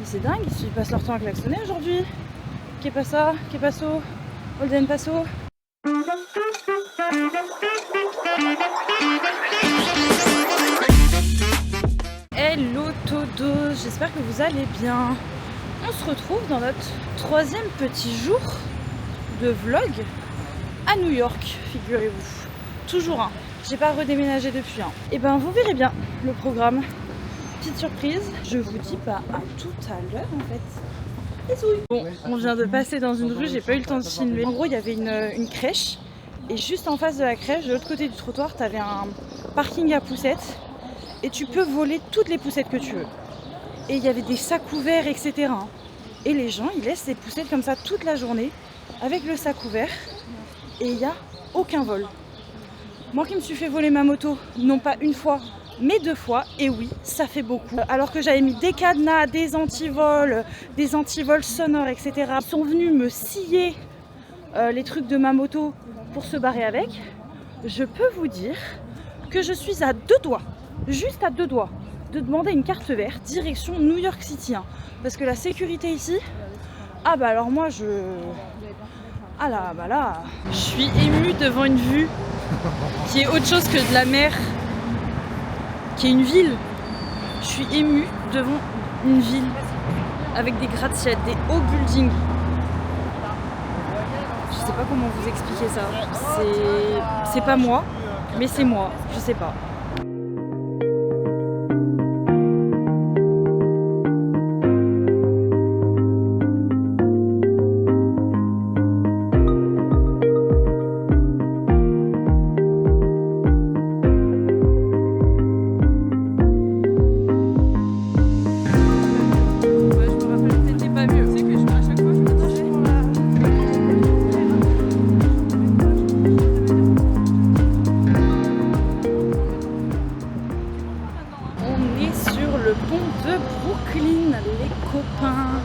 C'est dingue, ils passent leur temps à klaxonner aujourd'hui. Qu'est pas ça? Qu'est pas ça? Holden Paso. Hello Todo, j'espère que vous allez bien. On se retrouve dans notre troisième petit jour de vlog à New York, figurez-vous. Toujours un. J'ai pas redéménagé depuis un. Et ben vous verrez bien le programme. Petite surprise, je vous dis pas à tout à l'heure en fait. Bisous. Bon, on vient de passer dans une rue, j'ai pas eu le temps de filmer. En gros, il y avait une crèche. Et juste en face de la crèche, de l'autre côté du trottoir, t'avais un parking à poussettes. Et tu peux voler toutes les poussettes que tu veux. Et il y avait des sacs ouverts, etc. Et les gens, ils laissent ces poussettes comme ça toute la journée, avec le sac ouvert. Et il n'y a aucun vol. Moi qui me suis fait voler ma moto, non pas une fois, mais 2 fois, et oui, ça fait beaucoup. Alors que j'avais mis des cadenas, des antivols sonores, etc. Ils sont venus me scier les trucs de ma moto pour se barrer avec. Je peux vous dire que je suis à 2 doigts, juste à 2 doigts, de demander une carte verte direction New York City. Hein. Parce que la sécurité ici, ah bah alors moi ah là, bah là, je suis émue devant une vue qui est autre chose que de la mer, qui est une ville. Je suis émue devant une ville avec des gratte-ciels, des hauts buildings. Je sais pas comment vous expliquer ça. C'est pas moi, mais c'est moi. Je sais pas.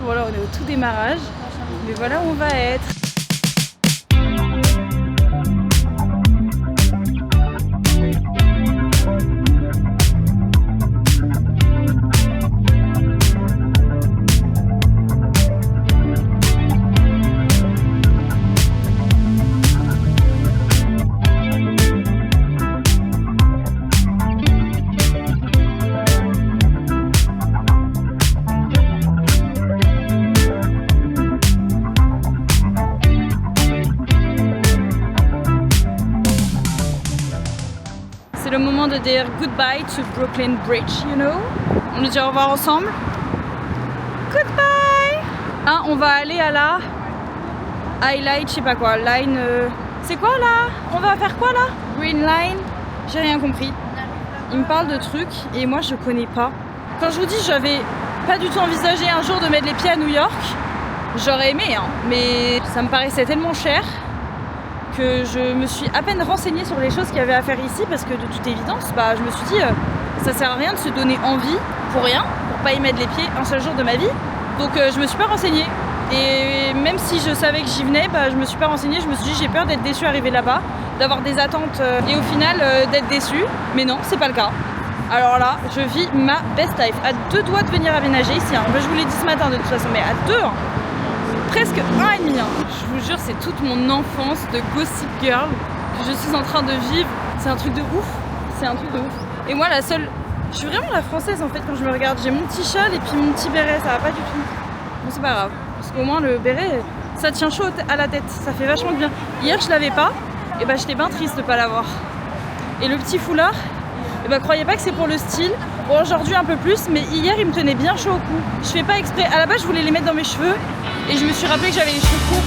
Voilà, on est au tout démarrage, mais voilà où on va être. Le moment de dire goodbye to Brooklyn Bridge, you know. On nous dit au revoir ensemble. Goodbye. Hein, on va aller à la highlight, je sais pas quoi, line. C'est quoi là? On va faire quoi là? Green line. J'ai rien compris. Il me parle de trucs et moi je connais pas. Quand je vous dis, j'avais pas du tout envisagé un jour de mettre les pieds à New York. J'aurais aimé, hein, mais ça me paraissait tellement cher que je me suis à peine renseignée sur les choses qu'il y avait à faire ici, parce que de toute évidence, bah, je me suis dit ça sert à rien de se donner envie pour rien, pour pas y mettre les pieds un seul jour de ma vie. Donc je me suis pas renseignée. Et même si je savais que j'y venais, bah, je me suis pas renseignée. Je me suis dit j'ai peur d'être déçue arrivée là-bas, d'avoir des attentes et au final d'être déçue. Mais non, c'est pas le cas. Alors là, je vis ma best life. À 2 doigts de venir aménager ici. Hein. Je vous l'ai dit ce matin de toute façon, mais à 2 hein. Presque 1,5 an. Je vous jure, c'est toute mon enfance de Gossip Girl que je suis en train de vivre. C'est un truc de ouf. C'est un truc de ouf. Et moi, la seule... Je suis vraiment la française en fait quand je me regarde. J'ai mon petit châle et puis mon petit béret. Ça va pas du tout. Bon, c'est pas grave. Parce qu'au moins, le béret, ça tient chaud à la tête. Ça fait vachement de bien. Hier, je l'avais pas. Et bah, j'étais bien triste de pas l'avoir. Et le petit foulard, et bah, croyez pas que c'est pour le style. Bon, aujourd'hui, un peu plus. Mais hier, il me tenait bien chaud au cou. Je fais pas exprès. À la base, je voulais les mettre dans mes cheveux. Et je me suis rappelé que j'avais les cheveux courts.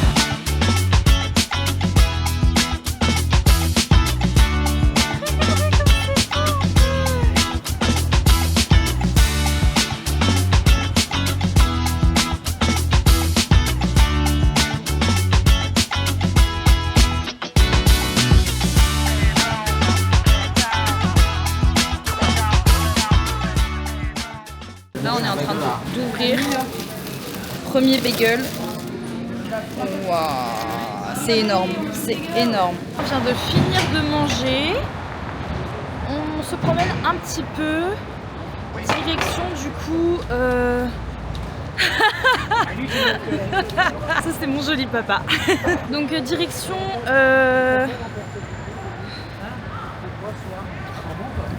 Là, on est en train d'ouvrir. Premier bagel. Waouh, c'est énorme, c'est énorme. On vient de finir de manger. On se promène un petit peu. Direction du coup Ça c'est mon joli papa. Donc direction...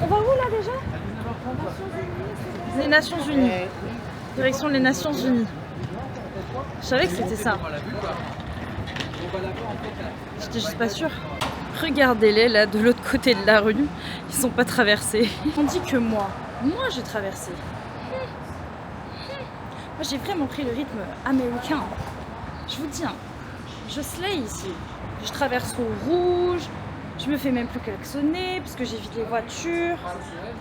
On va où là déjà? Les Nations Unies. Direction les Nations Unies. Je savais que c'était ça. J'étais juste pas sûre. Regardez-les là de l'autre côté de la rue. Ils sont pas traversés. On dit que moi j'ai traversé. Moi j'ai vraiment pris le rythme américain. Je vous dis, hein, je slay ici. Je traverse au rouge. Je me fais même plus klaxonner parce que j'évite les voitures.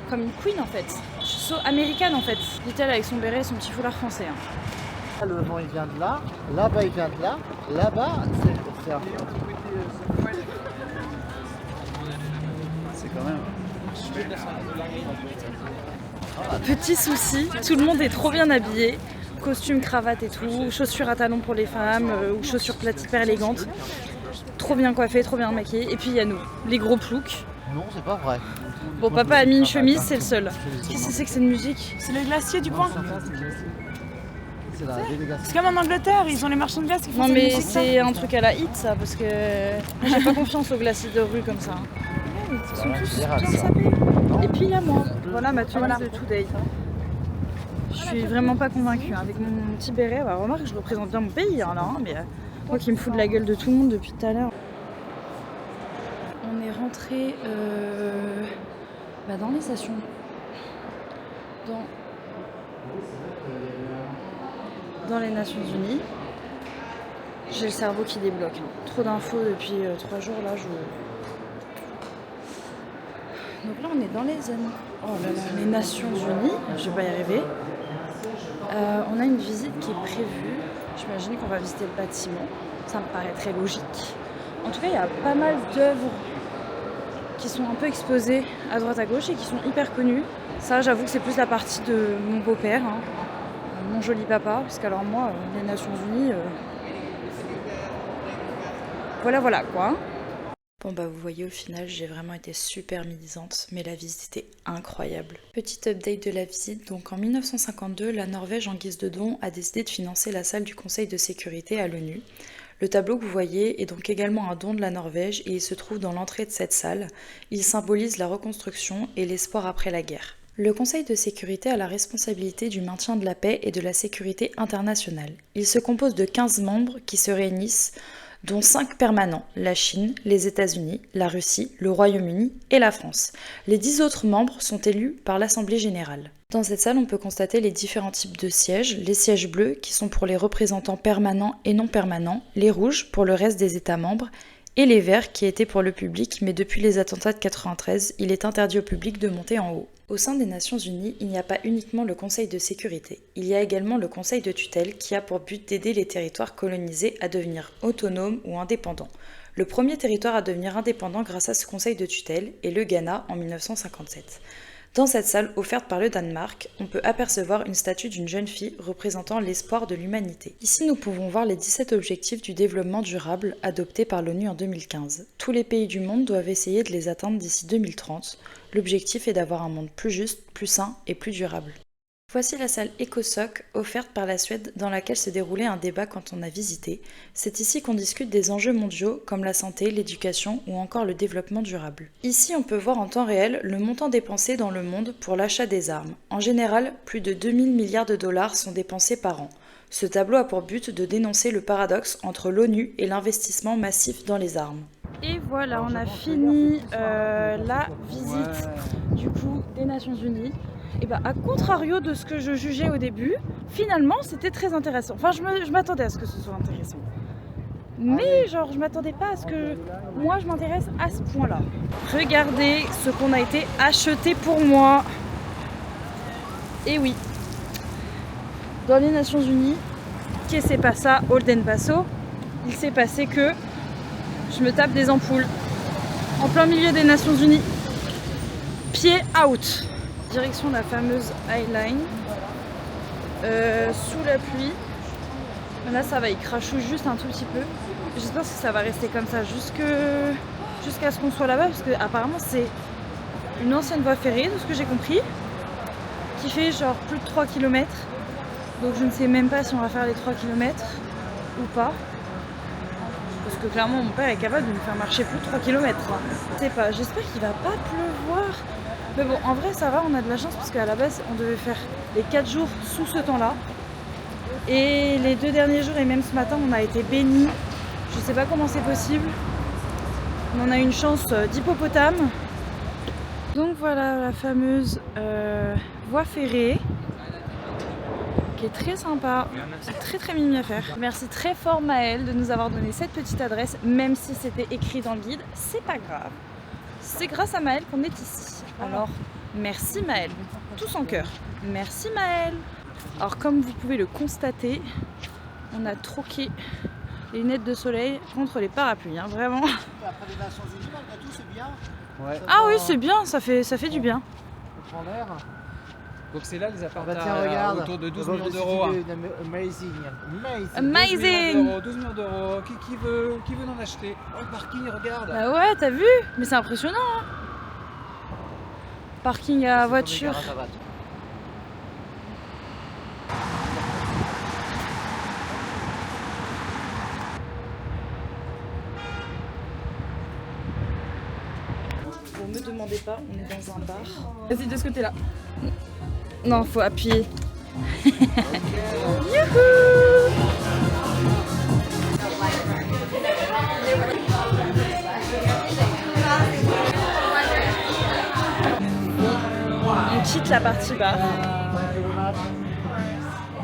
Comme une queen en fait. Je suis so américaine en fait. Dit-elle avec son béret et son petit foulard français. Hein. Le vent il vient de là, là-bas il vient de là, là-bas c'est un... C'est quand même... Petit souci, tout le monde est trop bien habillé. Costume, cravate et tout, chaussures à talons pour les femmes ou chaussures plates hyper élégantes. Trop bien coiffé, trop bien maquillé. Et puis il y a nous, les gros ploucs. Non, c'est pas vrai. Bon, papa a mis une chemise, c'est le seul. Qu'est-ce que c'est que cette musique? C'est le glacier du coin. C'est la délégation. C'est comme en Angleterre, ils ont les marchands de glace qui font Non cette mais musique. c'est un truc à la hit ça, parce que j'ai pas confiance aux glaciers de rue comme ça. Ils sont tous bien sapés. Et puis il y a moi. Voilà ma tenue de Today. Je suis vraiment pas convaincue. Hein. Avec mon petit béret, bah, remarque, je représente bien mon pays hein, là, hein, mais moi qui me fous de la gueule de tout le monde depuis tout à l'heure. On est rentré dans les stations. Dans les Nations Unies. J'ai le cerveau qui débloque. Hein. Trop d'infos depuis 3 jours là. Donc là on est dans les Nations Unies. Je vais pas y arriver. On a une visite qui est prévue. J'imagine qu'on va visiter le bâtiment. Ça me paraît très logique. En tout cas, il y a pas mal d'œuvres qui sont un peu exposées à droite à gauche et qui sont hyper connues. Ça, j'avoue que c'est plus la partie de mon beau-père, hein, mon joli papa, parce qu'alors moi, les Nations Unies, voilà quoi. Bon bah vous voyez au final j'ai vraiment été super médisante mais la visite était incroyable. Petite update de la visite, donc en 1952 la Norvège en guise de don a décidé de financer la salle du Conseil de sécurité à l'ONU. Le tableau que vous voyez est donc également un don de la Norvège et il se trouve dans l'entrée de cette salle. Il symbolise la reconstruction et l'espoir après la guerre. Le Conseil de sécurité a la responsabilité du maintien de la paix et de la sécurité internationale. Il se compose de 15 membres qui se réunissent dont 5 permanents, la Chine, les États-Unis, la Russie, le Royaume-Uni et la France. Les 10 autres membres sont élus par l'Assemblée générale. Dans cette salle, on peut constater les différents types de sièges, les sièges bleus qui sont pour les représentants permanents et non permanents, les rouges pour le reste des États membres, et les verts qui étaient pour le public, mais depuis les attentats de 93, il est interdit au public de monter en haut. Au sein des Nations Unies, il n'y a pas uniquement le Conseil de sécurité, il y a également le Conseil de tutelle qui a pour but d'aider les territoires colonisés à devenir autonomes ou indépendants. Le premier territoire à devenir indépendant grâce à ce Conseil de tutelle est le Ghana en 1957. Dans cette salle offerte par le Danemark, on peut apercevoir une statue d'une jeune fille représentant l'espoir de l'humanité. Ici, nous pouvons voir les 17 objectifs du développement durable adoptés par l'ONU en 2015. Tous les pays du monde doivent essayer de les atteindre d'ici 2030. L'objectif est d'avoir un monde plus juste, plus sain et plus durable. Voici la salle EcoSoc offerte par la Suède dans laquelle se déroulait un débat quand on a visité. C'est ici qu'on discute des enjeux mondiaux comme la santé, l'éducation ou encore le développement durable. Ici on peut voir en temps réel le montant dépensé dans le monde pour l'achat des armes. En général, plus de 2000 milliards de dollars sont dépensés par an. Ce tableau a pour but de dénoncer le paradoxe entre l'ONU et l'investissement massif dans les armes. Et voilà, on a fini la visite du coup des Nations Unies. Et bah, à contrario de ce que je jugeais au début, finalement c'était très intéressant. Enfin, je m'attendais à ce que ce soit intéressant. Mais genre, je m'attendais pas à ce que moi je m'intéresse à ce point-là. Regardez ce qu'on a été acheté pour moi. Et oui, dans les Nations Unies, qu'est-ce qui s'est passé à Holden Paso? Il s'est passé que je me tape des ampoules en plein milieu des Nations Unies. Pied out. Direction la fameuse High Line, sous la pluie. Là ça va, il crachouille juste un tout petit peu. J'espère que ça va rester comme ça jusqu'à ce qu'on soit là-bas, parce que apparemment c'est une ancienne voie ferrée, de ce que j'ai compris, qui fait genre plus de 3 km. Donc je ne sais même pas si on va faire les 3 km ou pas. Parce que clairement mon père est capable de me faire marcher plus de 3 km. Je sais pas, j'espère qu'il va pas pleuvoir. Mais bon, en vrai ça va, on a de la chance parce qu'à la base on devait faire les 4 jours sous ce temps-là. Et les 2 derniers jours et même ce matin on a été bénis. Je sais pas comment c'est possible. On a une chance d'hippopotame. Donc voilà la fameuse voie ferrée qui est très sympa. C'est très mimi à faire. Merci très fort Maëlle de nous avoir donné cette petite adresse, même si c'était écrit dans le guide, c'est pas grave. C'est grâce à Maëlle qu'on est ici. Alors merci Maëlle, tout son cœur. Merci Maëlle. Alors comme vous pouvez le constater, on a troqué les lunettes de soleil contre les parapluies, hein, vraiment. Après les Nations Unies, malgré tout, c'est bien. Ouais. Ah oui, c'est bien, ça fait du bien. On prend l'air. Donc c'est là les appartements Bah tiens, regarde. autour de 12 millions d'euros. Amazing. Amazing. 12 millions d'euros. Qui veut en acheter? Oh, le parking, regarde. Bah ouais, t'as vu? Mais c'est impressionnant, hein. Parking à voiture. Bon, me demandez pas, on est dans un bar. Vas-y, de ce côté-là. Non, faut appuyer. Youhou! On quitte la partie bar.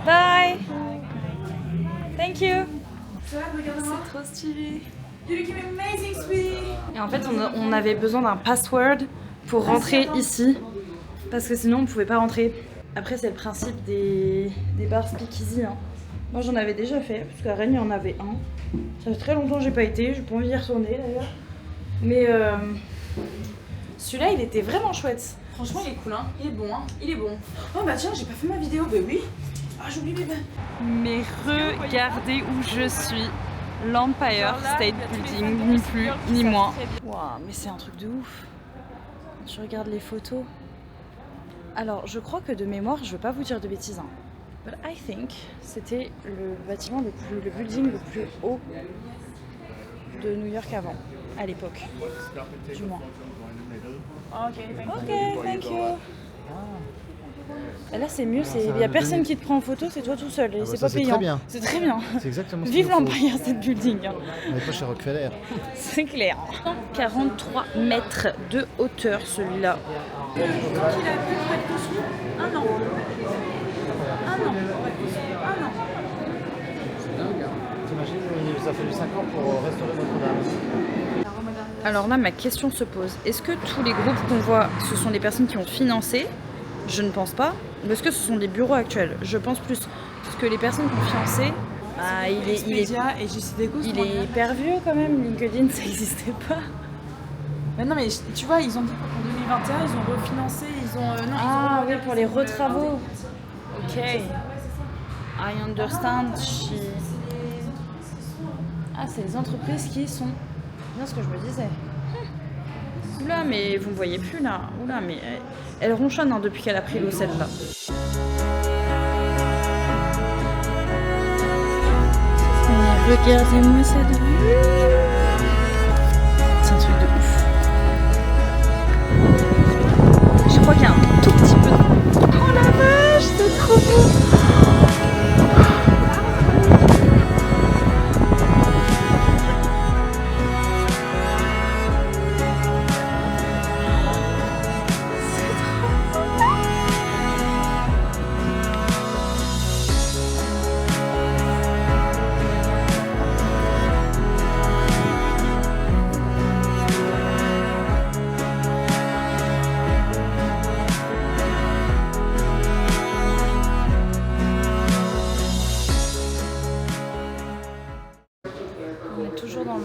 Bye! Thank you! C'est trop stylé! Et en fait, on avait besoin d'un password pour rentrer ici. Parce que sinon, on pouvait pas rentrer. Après, c'est le principe des bars speakeasy. Hein. Moi, j'en avais déjà fait, parce qu'à Rennes, il y en avait un. Ça fait très longtemps que j'ai pas été, j'ai pas envie d'y retourner d'ailleurs. Mais celui-là, il était vraiment chouette. Franchement, il est cool, hein. Il est bon, hein. Il est bon. Oh bah tiens, j'ai pas fait ma vidéo, bah oui. Ah, j'oublie bébé. Mais regardez où je suis. L'Empire State Building, ni plus ni moins. Waouh, mais c'est un truc de ouf. Je regarde les photos. Alors, je crois que de mémoire, je veux pas vous dire de bêtises, hein. But I think c'était le bâtiment le building le plus haut de New York avant, à l'époque, du moins. Ok, thank you. Et là c'est mieux, il n'y a personne qui te prend en photo, c'est toi tout seul, et c'est pas payant. C'est très bien. C'est exactement ce Vive qu'il faut. l'Empire State Building. Hein. On n'est pas chez Rockefeller. C'est clair. 43 mètres de hauteur celui-là. Quand il a pu être construit, un an. T'imagines, il nous a fallu 5 ans pour restaurer Notre-Dame. Alors là, ma question se pose. Est-ce que tous les groupes qu'on voit, ce sont des personnes qui ont financé? Je ne pense pas. Ou est-ce que ce sont des bureaux actuels? Je pense plus. Parce que les personnes qui ont financé, bah, il est hyper vieux quand même. LinkedIn, ça n'existait pas. Mais non, mais tu vois, ils ont dit qu'en 2021, ils ont refinancé, Ah oui, pour les retravaux. Ok. I understand. Ah, c'est les entreprises qui sont. C'est bien ce que je me disais. Oula, mais vous me voyez plus là. Oula, mais elle ronchonne hein, depuis qu'elle a pris l'eau celle-là. Regardez-moi cette vue. C'est un truc de ouf. Je crois qu'il y a un tout petit peu de... Oh la vache, c'est trop beau.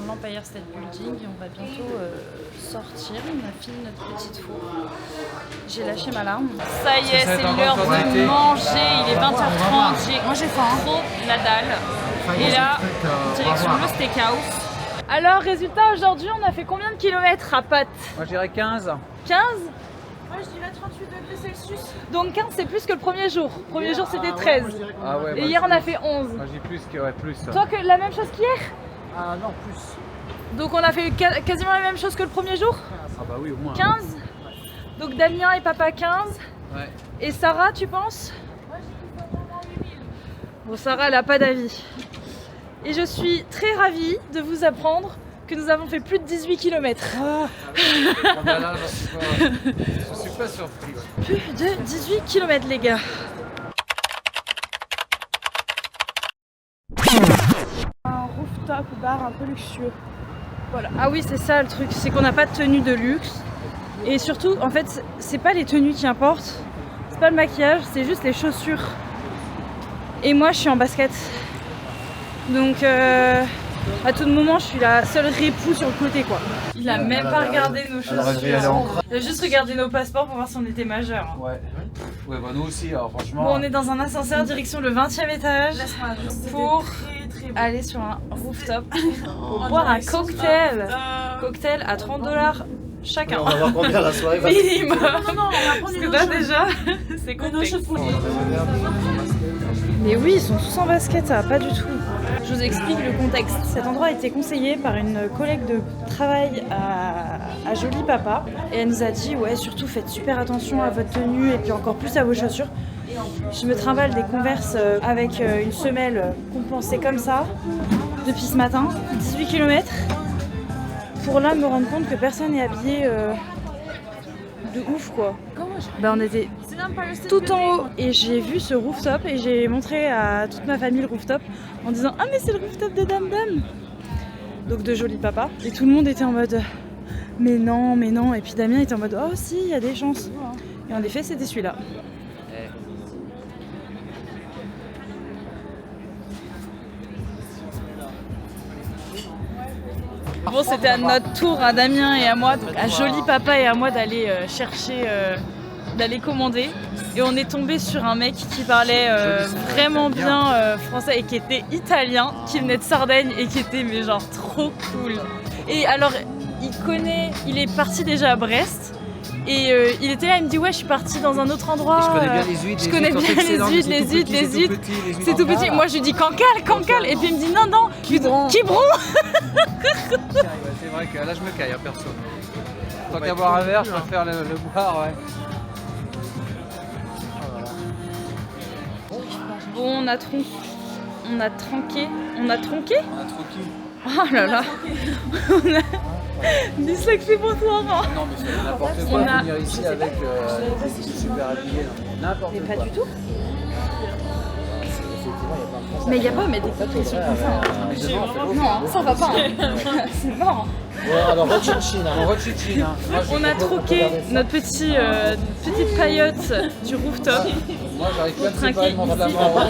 L'Empire State Building et on va bientôt sortir. On a fini notre petite four. J'ai lâché ma larme. Ça y est, c'est l'heure de manger. Il est 20h30. Moi j'ai faim. Trop la dalle. Et là, direction le steakhouse. Alors, résultat, aujourd'hui, on a fait combien de kilomètres à Pâtes? Moi je dirais 15. 15? Moi je dirais 38 degrés Celsius. Donc 15 c'est plus que le premier jour. Le premier jour c'était 13. Ah ouais, Et hier on a fait 11. Moi j'ai plus que plus. Toi que la même chose qu'hier? Ah non, plus. Donc on a fait quasiment la même chose que le premier jour? Ah bah oui, au moins. 15. Donc Damien et papa 15. Ouais. Et Sarah, tu penses? Bon, Sarah elle a pas d'avis. Et je suis très ravie de vous apprendre que nous avons fait plus de 18 km. Bon, bah là, je suis pas surpris. Ouais. Plus de 18 km les gars. Un rooftop bar un peu luxueux. Voilà. Ah oui, c'est ça le truc, c'est qu'on n'a pas de tenue de luxe. Et surtout, en fait, c'est pas les tenues qui importent, c'est pas le maquillage, c'est juste les chaussures. Et moi, je suis en basket. Donc, à tout moment, je suis la seule répoux sur le côté, quoi. Il a même pas regardé nos chaussures. Il a juste regardé nos passeports pour voir si on était majeurs. Ouais. Ouais, bah nous aussi, alors franchement. Bon, on est dans un ascenseur direction le 20e étage pour aller sur un rooftop pour boire un cocktail. Cocktail à 30$ chacun. On va voir combien la soirée va. Minimum. Non, on va prendre Parce une que autre là chose. déjà, c'est Une complexe. autre chose. Mais oui, ils sont tous en basket, ça va pas du tout. Je vous explique le contexte. Cet endroit a été conseillé par une collègue de travail à Joli Papa. Et elle nous a dit, ouais, surtout faites super attention à votre tenue et puis encore plus à vos chaussures. Je me trimballe des Converse avec une semelle compensée comme ça depuis ce matin, 18 km. Pour là me rendre compte que personne n'est habillé de ouf quoi. Bah on était tout en haut et j'ai vu ce rooftop et j'ai montré à toute ma famille le rooftop en disant ah mais c'est le rooftop de Dame Dame, donc de Joli Papa, et tout le monde était en mode mais non, et puis Damien était en mode oh si il y a des chances, et en effet c'était celui-là. Bon, c'était à notre tour, à Damien et à moi, donc à Joli Papa et à moi d'aller chercher, d'aller commander. Et on est tombé sur un mec qui parlait vraiment bien français et qui était italien, qui venait de Sardaigne et qui était mais genre trop cool. Et alors, il est parti déjà à Brest. Et il était là, il me dit ouais je suis partie dans un autre endroit. Je connais bien les huîtres. Je connais bien les huîtres. C'est tout petit. Moi je lui dis Cancale. Et puis il me dit non, Quiberon. C'est vrai que là je me caille, hein, perso. Tant qu'à boire un verre, je préfère le boire, ouais. Bon, on a tronqué. On a tronqué. Oh là là. On a dyslexie pour toi, hein. Non, mais c'est n'importe quoi venir ici avec des super habillés. N'importe quoi. Mais pas du tout. Effectivement, il y a pas de France. Mais il n'y a pas des pressions comme ça. Non, ça va pas. C'est mort. Ouais, alors Rochinchin. On rechichine, hein. Moi, On a troqué notre petite paillote du rooftop. Moi j'arrive pas à me Trinquer séparer de mon ici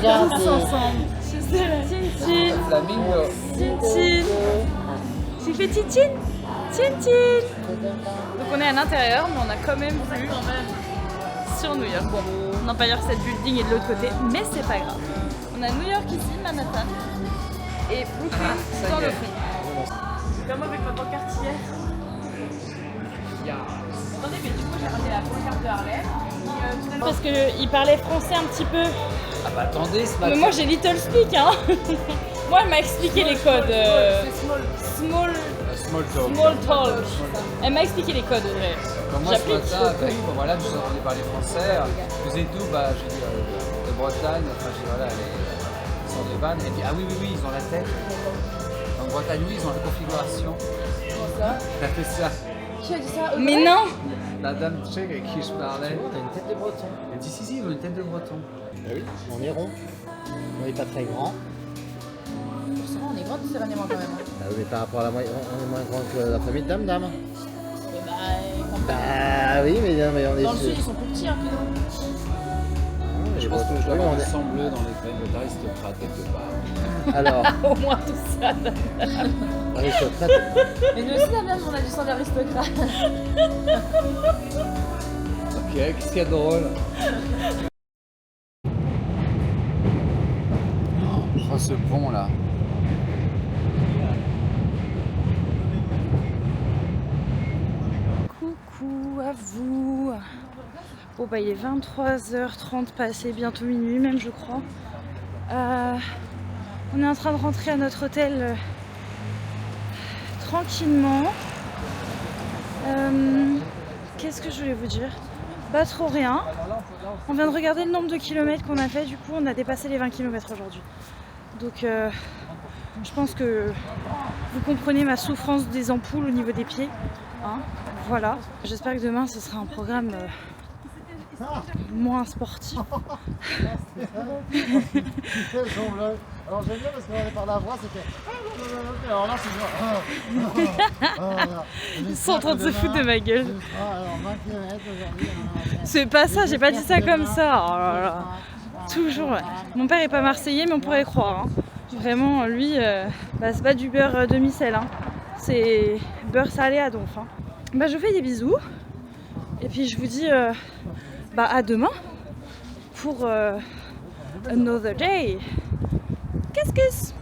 flamand. tous ensemble. Tintine. Flamingo. Tintine. Tu fais Tintine. Donc on est à l'intérieur, mais on a quand même vu sur New York. Bon, Empire State Building est de l'autre côté, mais c'est pas grave. On a New York ici, Manhattan, et Brooklyn dans le fond. Comme avec ma pancarte hier. Attendez, mais du coup j'ai ramené la pancarte de Harlem. Parce qu'il parlait français un petit peu. Ah bah attendez, ce Mais matin. moi j'ai Little Speak, hein. Moi elle m'a expliqué les codes. Small talk. Elle m'a expliqué les codes, Audrey. Comme moi ce J'applique. matin, bah, oui, bah, voilà, je vous entendais parler français. Vous êtes d'où? Bah j'ai dit de Bretagne, enfin j'ai dit voilà, ils sont des vannes. Elle dit ah oui, ils ont la tête. En Bretagne, oui, ils ont la configuration. Comment ça? T'as fait ça. Qui a dit ça? Mais non. La dame tchèque avec qui je parlais. T'as une tête de breton. Elle dit si, ils ont une tête de breton. Ah oui, on est rond. On n'est pas très grand. C'est vrai, on est grand différemment quand même. Ah oui, mais par rapport à la moyenne, on est moins grand que la famille de Dame Dame. Et bah, Bah oui, mais on est. dans le sud, ils sont plus petits hein, que nous. Je pense que je dois Oui, avoir on un est- sang bleu dans les veines d'aristocrate quelque part. Alors, Au moins tout ça. aristocrate. Mais nous aussi, Damien, on a du sang d'aristocrate. Ok, qu'est-ce qu'il y a de drôle? Oh, ce pont là. Coucou à vous. Bon bah il est 23h30 passé, bientôt minuit même je crois. On est en train de rentrer à notre hôtel tranquillement. Qu'est-ce que je voulais vous dire? Pas trop rien. On vient de regarder le nombre de kilomètres qu'on a fait, du coup on a dépassé les 20 km aujourd'hui. Donc je pense que vous comprenez ma souffrance des ampoules au niveau des pieds. Hein, voilà. J'espère que demain ce sera un programme moins sportif. Alors j'aime bien parce qu'on est par la voix, c'était. Alors là c'est Ils sont en train de se foutre de ma gueule. C'est pas ça, j'ai pas dit ça comme ça. Oh là là. Toujours. Mon père est pas marseillais, mais on pourrait croire. Hein. Vraiment, lui, c'est pas du beurre demi-sel. Hein. C'est beurre salé à donf. Hein. Bah, je vous fais des bisous. Et puis je vous dis à demain pour another day. Kiss kiss.